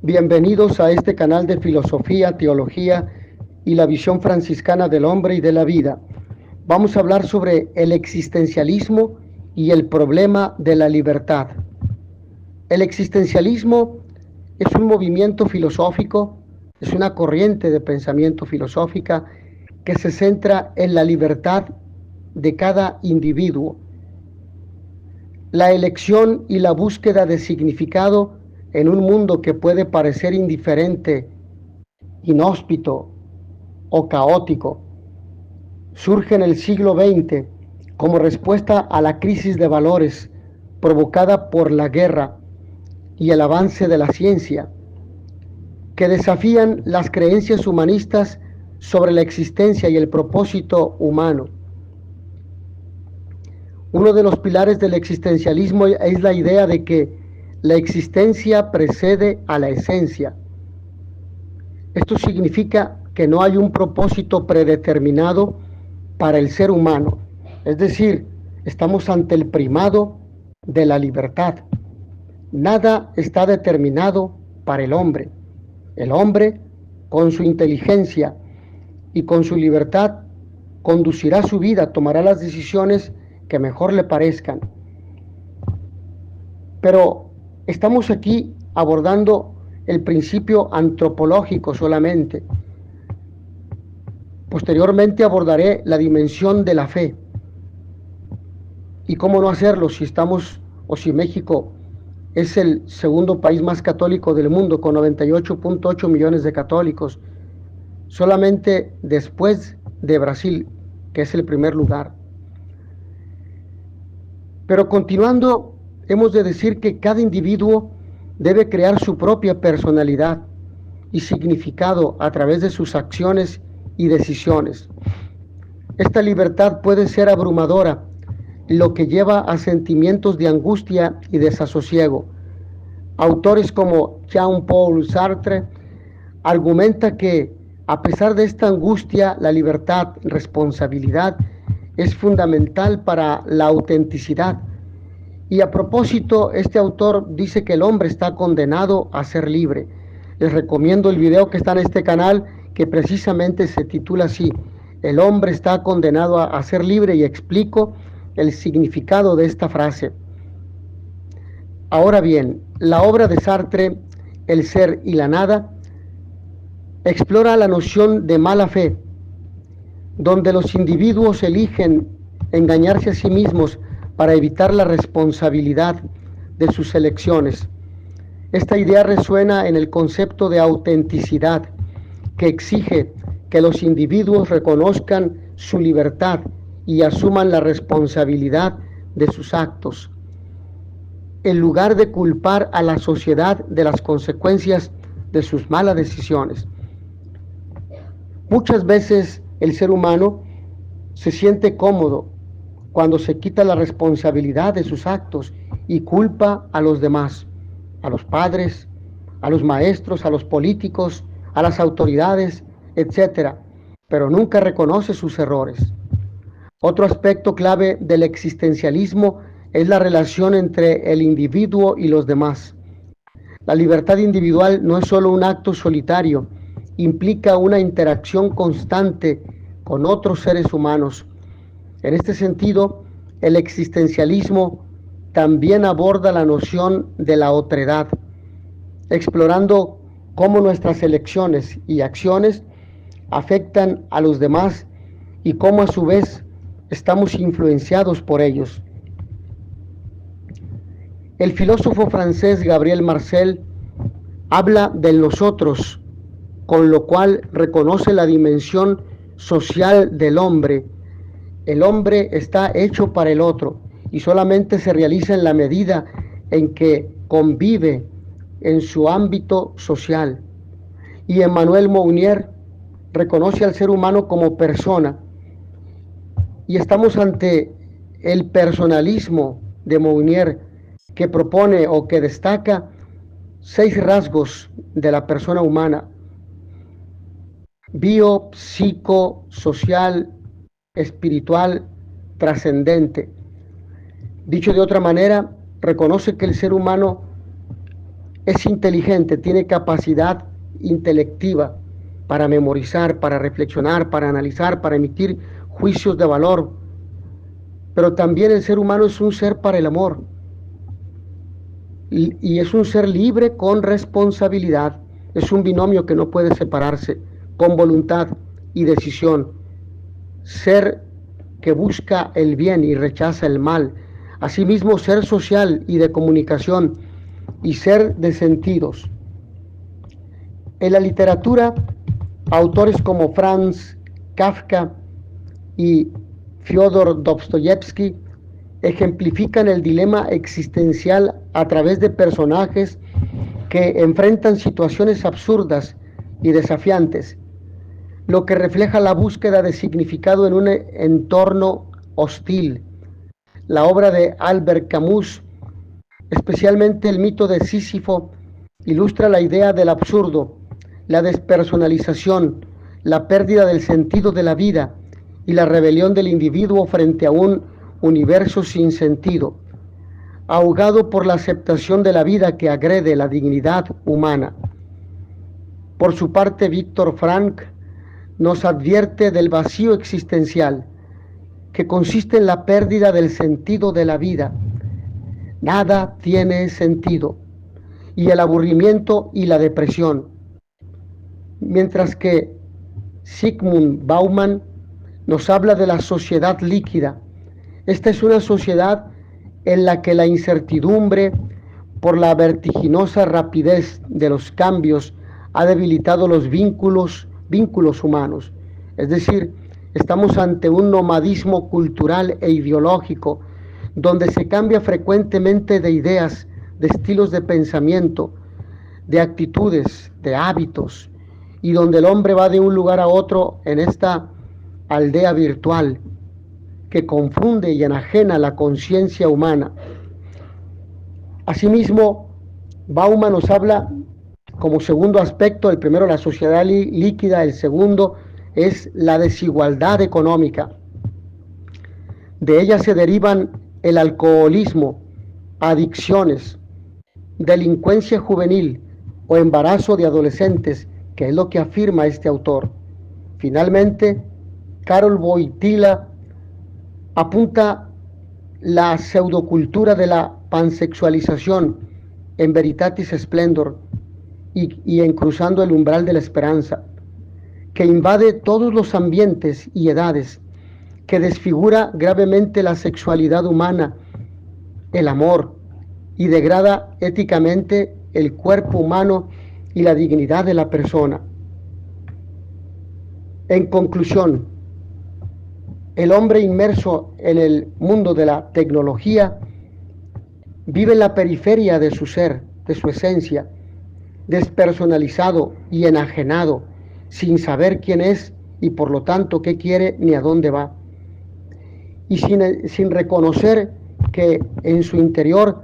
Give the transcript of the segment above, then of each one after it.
Bienvenidos a este canal de filosofía, teología y la visión franciscana del hombre y de la vida. Vamos a hablar sobre el existencialismo y el problema de la libertad. El existencialismo es un movimiento filosófico, es una corriente de pensamiento filosófica que se centra en la libertad de cada individuo, la elección y la búsqueda de significado en un mundo que puede parecer indiferente, inhóspito o caótico. Surge en el siglo XX como respuesta a la crisis de valores provocada por la guerra y el avance de la ciencia, que desafían las creencias humanistas sobre la existencia y el propósito humano. Uno de los pilares del existencialismo es la idea de que la existencia precede a la esencia. Esto significa que no hay un propósito predeterminado para el ser humano. Es decir, estamos ante el primado de la libertad. Nada está determinado para el hombre. El hombre, con su inteligencia y con su libertad, conducirá su vida, tomará las decisiones que mejor le parezcan. Pero estamos aquí abordando el principio antropológico solamente. Posteriormente abordaré la dimensión de la fe. Y cómo no hacerlo si estamos, o si México es el segundo país más católico del mundo, con 98.8 millones de católicos, solamente después de Brasil, que es el primer lugar. Pero continuando, hemos de decir que cada individuo debe crear su propia personalidad y significado a través de sus acciones y decisiones. Esta libertad puede ser abrumadora, lo que lleva a sentimientos de angustia y desasosiego. Autores como Jean-Paul Sartre argumenta que a pesar de esta angustia, la libertad, responsabilidad, es fundamental para la autenticidad. Y a propósito, este autor dice que el hombre está condenado a ser libre. Les recomiendo el video que está en este canal, que precisamente se titula así: El hombre está condenado a ser libre, y explico el significado de esta frase. Ahora bien, la obra de Sartre, El ser y la nada, explora la noción de mala fe, donde los individuos eligen engañarse a sí mismos para evitar la responsabilidad de sus elecciones. Esta idea resuena en el concepto de autenticidad, que exige que los individuos reconozcan su libertad y asuman la responsabilidad de sus actos, en lugar de culpar a la sociedad de las consecuencias de sus malas decisiones. Muchas veces el ser humano se siente cómodo cuando se quita la responsabilidad de sus actos y culpa a los demás, a los padres, a los maestros, a los políticos, a las autoridades, etc., pero nunca reconoce sus errores. Otro aspecto clave del existencialismo es la relación entre el individuo y los demás. La libertad individual no es solo un acto solitario, implica una interacción constante con otros seres humanos. En este sentido, el existencialismo también aborda la noción de la otredad, explorando cómo nuestras elecciones y acciones afectan a los demás y cómo a su vez estamos influenciados por ellos. El filósofo francés Gabriel Marcel habla del nosotros, con lo cual reconoce la dimensión social del hombre. El hombre está hecho para el otro y solamente se realiza en la medida en que convive en su ámbito social. Y Emmanuel Mounier reconoce al ser humano como persona. Y estamos ante el personalismo de Mounier, que propone o que destaca 6 rasgos de la persona humana: bio, psico, social, espiritual, trascendente. Dicho de otra manera, reconoce que el ser humano es inteligente, tiene capacidad intelectiva para memorizar, para reflexionar, para analizar, para emitir juicios de valor. Pero también el ser humano es un ser para el amor. Y es un ser libre con responsabilidad. Es un binomio que no puede separarse, con voluntad y decisión. Ser que busca el bien y rechaza el mal. Asimismo, ser social y de comunicación, y ser de sentidos. En la literatura, autores como Franz Kafka y Fyodor Dostoyevsky ejemplifican el dilema existencial a través de personajes que enfrentan situaciones absurdas y desafiantes, lo que refleja la búsqueda de significado en un entorno hostil. La obra de Albert Camus, especialmente el mito de Sísifo, ilustra la idea del absurdo, la despersonalización, la pérdida del sentido de la vida y la rebelión del individuo frente a un universo sin sentido, ahogado por la aceptación de la vida que agrede la dignidad humana. Por su parte, Víctor Frank nos advierte del vacío existencial, que consiste en la pérdida del sentido de la vida. Nada tiene sentido, y el aburrimiento y la depresión. Mientras que Zygmunt Bauman nos habla de la sociedad líquida. Esta es una sociedad en la que la incertidumbre por la vertiginosa rapidez de los cambios ha debilitado los vínculos humanos. Es decir, estamos ante un nomadismo cultural e ideológico donde se cambia frecuentemente de ideas, de estilos de pensamiento, de actitudes, de hábitos, y donde el hombre va de un lugar a otro en esta aldea virtual que confunde y enajena la conciencia humana. Asimismo, Bauman nos habla como segundo aspecto, el primero la sociedad líquida, el segundo es la desigualdad económica. De ella se derivan el alcoholismo, adicciones, delincuencia juvenil o embarazo de adolescentes, que es lo que afirma este autor. Finalmente, Karol Wojtyla apunta la pseudocultura de la pansexualización en Veritatis Splendor y en Cruzando el umbral de la esperanza, que invade todos los ambientes y edades, que desfigura gravemente la sexualidad humana, el amor, y degrada éticamente el cuerpo humano y la dignidad de la persona. En conclusión, el hombre inmerso en el mundo de la tecnología vive en la periferia de su ser, de su esencia, despersonalizado y enajenado, sin saber quién es y por lo tanto qué quiere ni a dónde va, y sin reconocer que en su interior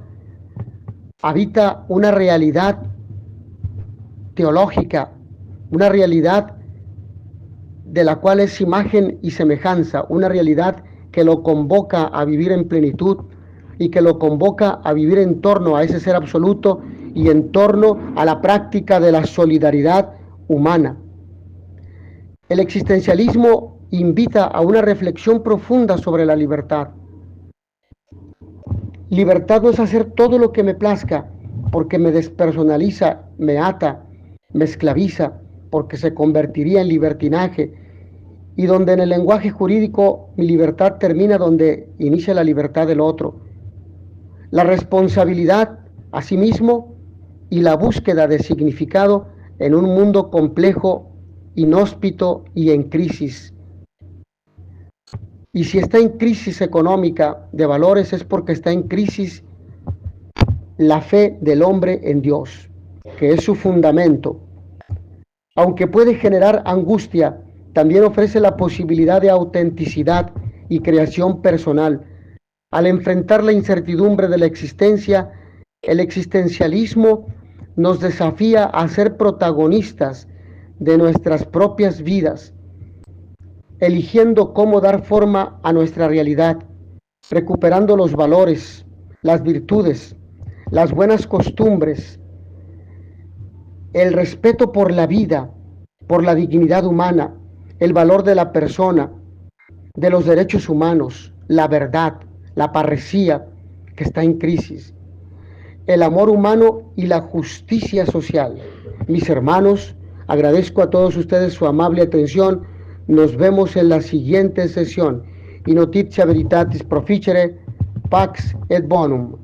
habita una realidad teológica, una realidad de la cual es imagen y semejanza, una realidad que lo convoca a vivir en plenitud y que lo convoca a vivir en torno a ese ser absoluto y en torno a la práctica de la solidaridad humana. El existencialismo invita a una reflexión profunda sobre la libertad. Libertad no es hacer todo lo que me plazca, porque me despersonaliza, me ata, me esclaviza, porque se convertiría en libertinaje, y donde en el lenguaje jurídico mi libertad termina donde inicia la libertad del otro. La responsabilidad, asimismo, y la búsqueda de significado en un mundo complejo, inhóspito y en crisis. Y si está en crisis económica de valores es porque está en crisis la fe del hombre en Dios, que es su fundamento. Aunque puede generar angustia, también ofrece la posibilidad de autenticidad y creación personal. Al enfrentar la incertidumbre de la existencia, el existencialismo nos desafía a ser protagonistas de nuestras propias vidas, eligiendo cómo dar forma a nuestra realidad, recuperando los valores, las virtudes, las buenas costumbres, el respeto por la vida, por la dignidad humana, el valor de la persona, de los derechos humanos, la verdad, la parresía que está en crisis, el amor humano y la justicia social. Mis hermanos, agradezco a todos ustedes su amable atención. Nos vemos en la siguiente sesión. In notitia veritatis proficere, pax et bonum.